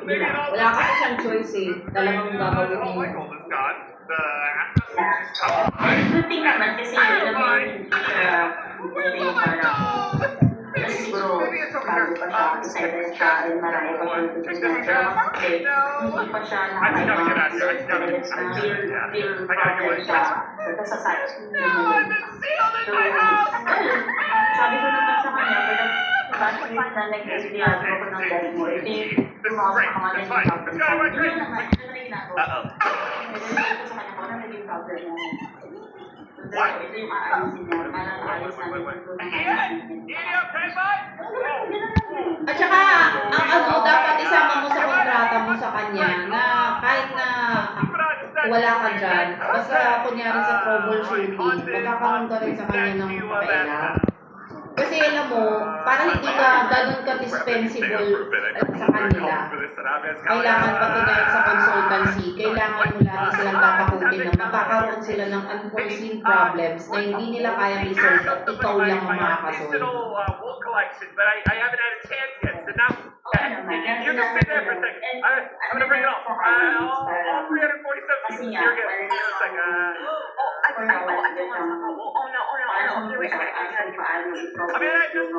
nila. Wala kasi siyang choice eh. Talagang gagawin mo. Good thing naman kasi alam mo hindi yung parang kasi siguro bago pa siya, excited siya, and marami pa siya pero kasi hindi pa siya nakaka-advance feel problem siya sa side. So, sabi ko naman sa kanya, bakit na nag-explain ako ng dahil mo, ito yung mga pangalan ng problem sa akin. Yun naman, ito na ginagawa. Nag-explain ko sa kanya kung ano naging problem mo. Ito yung aalisin niya, parang aalis natin kung At saka, ang ano, dapat isama mo sa kontrata mo sa kanya na kahit na wala ka dyan, basta kunyari sa troubleshooting, magkakaroon ka rin sa kanya ng pakialam. Kasi alam mo, para hindi ka ganun ka-dispensable sa kanila, kailangan pati dahil sa consultancy, kailangan mo lagi silang tatakutin na magkakaroon sila ng unforeseen problems na hindi nila kayang resolve at ikaw lang ang makakasolve. You just sit there for a second. I'm gonna bring it up. All 347 here again. It's like, oh no. Here we go. I mean, I just